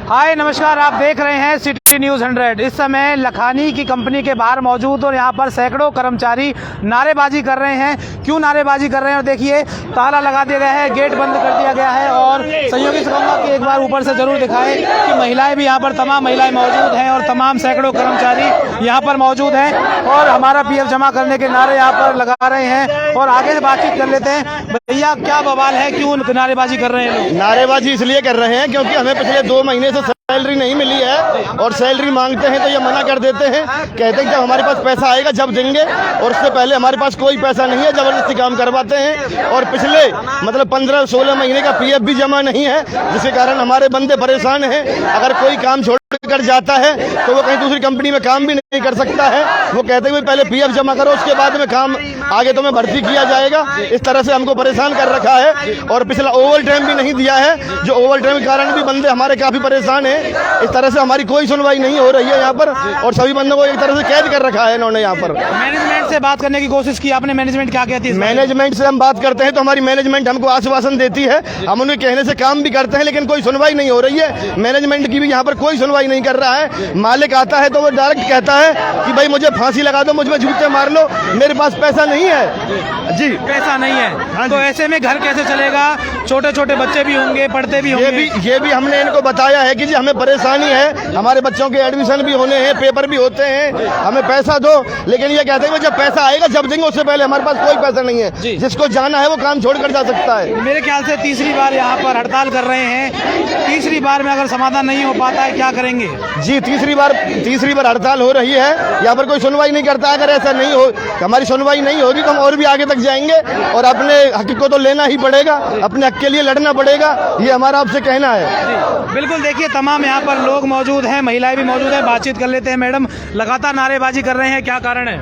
हाय नमस्कार, आप देख रहे हैं सिटी न्यूज़ 100। इस समय लखानी की कंपनी के बाहर मौजूद और यहाँ पर सैकड़ों कर्मचारी नारेबाजी कर रहे हैं। क्यों नारेबाजी कर रहे हैं? और देखिए ताला लगा दिया गया है, गेट बंद कर दिया गया है। और सहयोगी से कहूँगा कि एक बार ऊपर से जरूर दिखाएं कि महिलाएं भी यहाँ पर, तमाम महिलाएं मौजूद हैं और तमाम सैकड़ों कर्मचारी यहाँ पर मौजूद हैं और हमारा पीएफ जमा करने के नारे यहाँ पर लगा रहे हैं। और आगे से बातचीत कर लेते हैं। भैया क्या बवाल है, क्यों नारेबाजी कर रहे हैं लोग? नारेबाजी इसलिए कर रहे हैं क्योंकि हमें पिछले 2 महीने से सैलरी नहीं मिली है और सैलरी मांगते हैं तो ये मना कर देते हैं। कहते हैं जब हमारे पास पैसा आएगा जब देंगे, और उससे पहले हमारे पास कोई पैसा नहीं है, जबरदस्ती काम करवाते हैं। और पिछले मतलब 15-16 महीने का पीएफ भी जमा नहीं है, जिसके कारण हमारे बंदे परेशान हैं। अगर कोई काम छोड़ कर जाता है तो वो कहीं दूसरी कंपनी में काम भी नहीं कर सकता है। वो कहते हैं पहले पीएफ जमा करो, उसके बाद में काम आगे तुम्हें भर्ती किया जाएगा। इस तरह से हमको परेशान कर रखा है और पिछला ओवर टाइम भी नहीं दिया है, जो ओवर टाइम के कारण भी बंदे हमारे काफी परेशान हैं। इस तरह से हमारी कोई सुनवाई नहीं हो रही है यहाँ पर और सभी बंदों को एक तरह से कैद कर रखा है इन्होंने यहाँ पर। मैनेजमेंट से बात करने की कोशिश की आपने, मैनेजमेंट क्या कहती है? मैनेजमेंट से हम बात करते हैं तो हमारी मैनेजमेंट हमको आश्वासन देती है, हम उन्हें कहने से काम भी करते हैं, लेकिन कोई सुनवाई नहीं हो रही है। मैनेजमेंट की भी यहाँ पर कोई सुनवाई नहीं कर रहा है। मालिक आता है तो वो डायरेक्ट कहता है कि भाई मुझे फांसी लगा दो, मुझ में जूते मार लो, मेरे पास पैसा नहीं है। जी पैसा नहीं है तो ऐसे में घर कैसे चलेगा? छोटे छोटे बच्चे भी होंगे, पढ़ते भी होंगे। ये भी हमने इनको बताया है कि जी हमें परेशानी है, हमारे बच्चों के एडमिशन भी होने हैं, पेपर भी होते हैं, हमें पैसा दो। लेकिन ये कहते हैं जब पैसा आएगा जब देंगे, उससे पहले हमारे पास कोई पैसा नहीं है। जिसको जाना है वो काम छोड़ कर जा सकता है। मेरे ख्याल से तीसरी बार यहाँ पर हड़ताल कर रहे हैं। तीसरी बार में अगर समाधान नहीं हो पाता है क्या करेंगे? जी तीसरी बार हड़ताल हो रही है, यहाँ पर कोई सुनवाई नहीं करता। अगर ऐसा नहीं हो, हमारी सुनवाई नहीं होगी तो हम और भी आगे तक जाएंगे और अपने हक को तो लेना ही पड़ेगा, अपने हक के लिए लड़ना पड़ेगा, ये हमारा आपसे कहना है। बिल्कुल, देखिए तमाम यहाँ पर लोग मौजूद हैं, महिलाएं भी मौजूद हैं। बातचीत कर लेते हैं। मैडम लगातार नारेबाजी कर रहे हैं, क्या कारण है?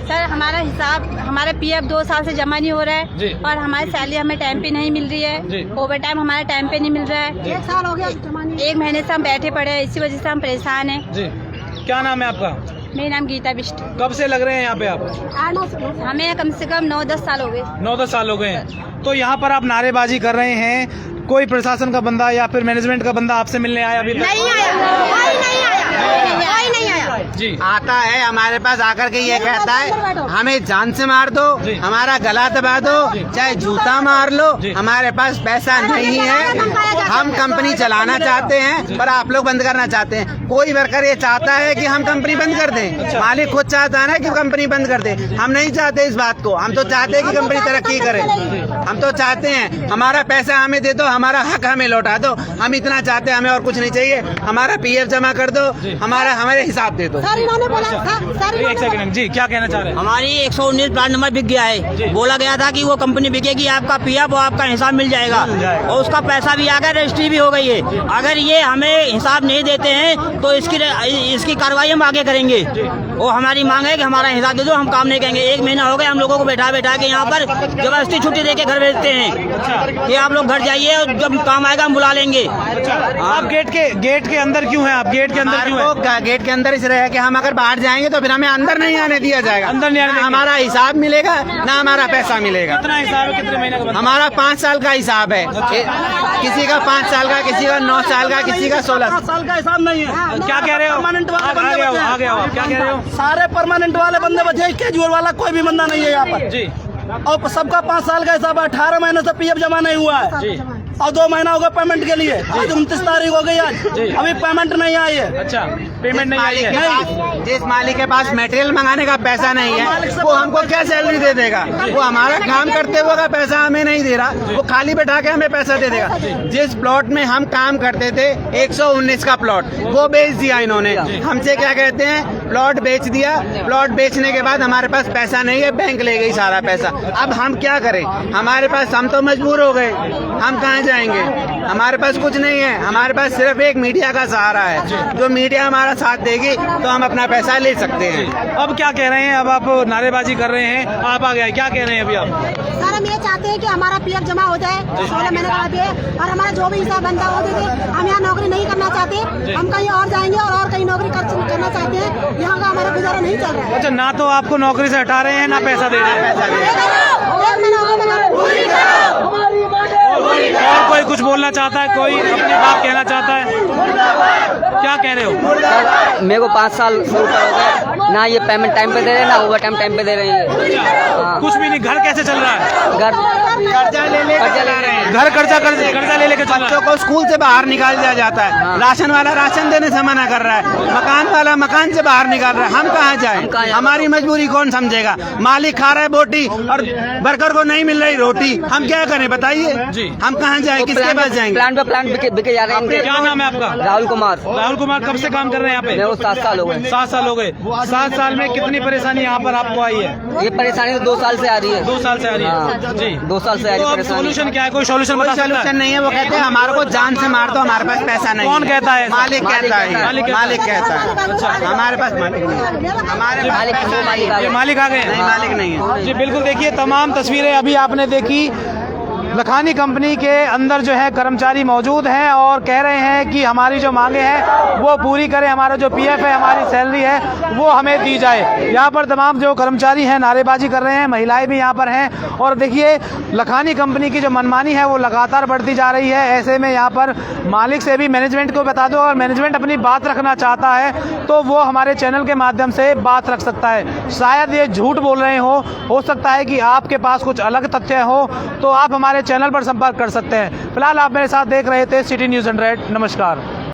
सर हमारा हिसाब, हमारे पीएफ 2 साल से जमा नहीं हो रहा है और हमारी सैलरी हमें टाइम पे नहीं मिल रही है। ओवर टाइम हमारे टाइम पे नहीं मिल रहा है। 1 साल हो गया, 1 महीने से हम बैठे पड़े हैं, इसी वजह से हम परेशान हैं। क्या नाम है आपका? मेरा नाम गीता बिष्ट। कब से लग रहे हैं यहाँ पे आप? हमें कम से कम 9-10 साल हो गए। 9-10 साल हो गए हैं। तो यहाँ पर आप नारेबाजी कर रहे हैं, कोई प्रशासन का बंदा या फिर मैनेजमेंट का बंदा आपसे मिलने आया? अभी नहीं आया, कोई नहीं आया। जी आता है हमारे पास आकर के ये कहता है हमें जान से मार दो, हमारा गला दबा दो, चाहे जूता मार लो, हमारे पास पैसा नहीं है। हम कंपनी चलाना चाहते हैं पर आप लोग बंद करना चाहते हैं। कोई वर्कर ये चाहता है कि हम कंपनी बंद कर दें, मालिक खुद चाहता है ना कि कंपनी बंद कर दे। हम नहीं चाहते इस बात को, हम तो चाहते हैं कि कंपनी तरक्की करे। हम तो चाहते हैं हमारा पैसा हमें दे दो, हमारा हक हमें लौटा दो। हम इतना चाहते हैं, हमें और कुछ नहीं चाहिए। हमारा पीएफ जमा कर दो, हमारे हिसाब दे दो। एक सेकंड जी, क्या कहना चाह रहे हैं? हमारी 119 प्लाट नंबर बिक गया है। बोला गया था कि वो कंपनी बिकेगी, आपका पीएफ और आपका हिसाब मिल जाएगा और उसका पैसा भी आ गया, रजिस्ट्री भी हो गई है। अगर ये हमें हिसाब नहीं देते हैं तो इसकी कार्रवाई हम आगे करेंगे। वो हमारी मांग है कि हमारा हिसाब दे दो, हम काम नहीं करेंगे। 1 महीना हो गया हम लोगों को बैठा के यहाँ पर जबरदस्ती छुट्टी देके घर भेजते हैं कि आप लोग घर जाइए और जब काम आएगा हम बुला लेंगे। आप गेट के अंदर क्यों हैं? आप गेट के अंदर क्यों हैं? गेट के अंदर इसलिए है कि हम अगर बाहर जाएंगे तो फिर हमें अंदर नहीं आने दिया जाएगा। अंदर नहीं आने ना हमारा हिसाब मिलेगा ना हमारा पैसा मिलेगा। कितना हिसाब है, कितने महीने का? हमारा 5 साल का हिसाब है, किसी का 5 साल का, किसी का 9 साल का, किसी का 16 साल का हिसाब नहीं है। क्या कह रहे हो? परमानेंट वाले बंदे बचे हैं। आ गया हो, क्या कह रहे हो? सारे परमानेंट वाले बंदे बचे हैं, कैजुअल वाला कोई भी बंदा नहीं है यहाँ पर जी। और सबका 5 साल का हिसाब है। 18 महीने से पीएफ जमा नहीं हुआ है और 2 महीना हो गया पेमेंट के लिए। आज 29 तारीख हो गई, आज अभी पेमेंट नहीं आई है। अच्छा, पेमेंट नहीं आई है। जिस मालिक के पास मटेरियल मंगाने का पैसा नहीं है वो हमको क्या सैलरी दे देगा? वो हमारा काम करते हुए का पैसा हमें नहीं दे रहा, वो खाली बैठा के हमें पैसा दे देगा। जिस प्लॉट में हम काम करते थे 119 का प्लॉट, वो बेच दिया इन्होंने। हमसे क्या कहते हैं, प्लॉट बेच दिया। प्लॉट बेचने के बाद हमारे पास पैसा नहीं है, बैंक ले गई सारा पैसा। अब हम क्या करें? हमारे पास, हम तो मजबूर हो गए, हम कहाँ जाएंगे? हमारे पास कुछ नहीं है, हमारे पास सिर्फ एक मीडिया का सहारा है। जो मीडिया हमारा साथ देगी तो हम अपना पैसा ले सकते हैं। अब क्या कह रहे हैं? अब आप नारेबाजी कर रहे हैं, आप आ गए, क्या कह रहे हैं अभी आप? सर हम ये चाहते हैं कि हमारा पीएफ जमा हो जाए, 16 महीने का भी है, और हमारा जो भी हिसाब बनता है वो दे दे। हम यहाँ नौकरी नहीं करना चाहते, हम कहीं और जाएंगे और कहीं नौकरी करना चाहते हैं। यहाँ का हमारा गुजारा नहीं चल रहा है। अच्छा, ना तो आपको नौकरी से हटा रहे हैं ना पैसा दे रहे हैं। और कोई कुछ बोलना चाहता है? कोई अपनी बात कहना चाहता है? क्या कह रहे हो? सर मेरे को 5 साल से ऊपर हो गए, ना ये पेमेंट टाइम पे दे रहे हैं, ना ओवर टाइम पे दे रहे हैं। हाँ। कुछ भी नहीं, घर कैसे चल रहा है? घर कर्जा ले रहे हैं, घर कर्जा ले लेके चल रहा बच्चों को स्कूल से बाहर निकाल दिया जाता है, राशन वाला राशन देने से मना कर रहा है, मकान वाला मकान से बाहर निकाल रहा है। हम कहाँ जाएं? हमारी मजबूरी कौन समझेगा? मालिक खा रहा है बोटी और वर्कर को नहीं मिल रही रोटी, हम क्या करें बताइए? हम कहाँ जाएं, किसके पास जाएंगे? प्लान पे प्लान बिके जा रहे हैं इनके। क्या नाम है आपका? राहुल कुमार। राहुल कुमार, कब से काम कर रहे हैं यहाँ पे? मेरे को 7 साल हो गए। 7 साल हो गए। 7 साल में कितनी परेशानी यहाँ पर आपको आई है? ये परेशानी तो 2 साल से आ रही है। 2 साल से आ रही है। हाँ। जी 2 साल से आ रही तो है अब परेशानी। सोल्यूशन क्या है? कोई सोल्यूशन कोई बता सकता सोल्यूशन है? नहीं है। वो कहते हैं हमारे को जान से मार दो, हमारे पास पैसा नहीं। कौन कहता है? मालिक कहता है। मालिक कहता है। अच्छा, हमारे पास मालिक नहीं है। हमारे मालिक वो मालिक आ ये गए। मालिक आ गए हैं? नहीं, मालिक नहीं है। जी बिल्कुल, देखिए तमाम तस्वीरें अभी आपने देखी। लखानी कंपनी के अंदर जो है कर्मचारी मौजूद हैं और कह रहे हैं कि हमारी जो मांगे हैं वो पूरी करें, हमारा जो पीएफ है, हमारी सैलरी है वो हमें दी जाए। यहाँ पर तमाम जो कर्मचारी हैं नारेबाजी कर रहे हैं, महिलाएं भी यहाँ पर हैं। और देखिए लखानी कंपनी की जो मनमानी है वो लगातार बढ़ती जा रही है। ऐसे में यहाँ पर मालिक से भी मैनेजमेंट को बता दो, और मैनेजमेंट अपनी बात रखना चाहता है तो वो हमारे चैनल के माध्यम से बात रख सकता है। शायद ये झूठ बोल रहे हो सकता है कि आपके पास कुछ अलग तथ्य हो, तो आप हमारे चैनल पर संपर्क कर सकते हैं। फिलहाल आप मेरे साथ देख रहे थे सिटी न्यूज़ 100। नमस्कार।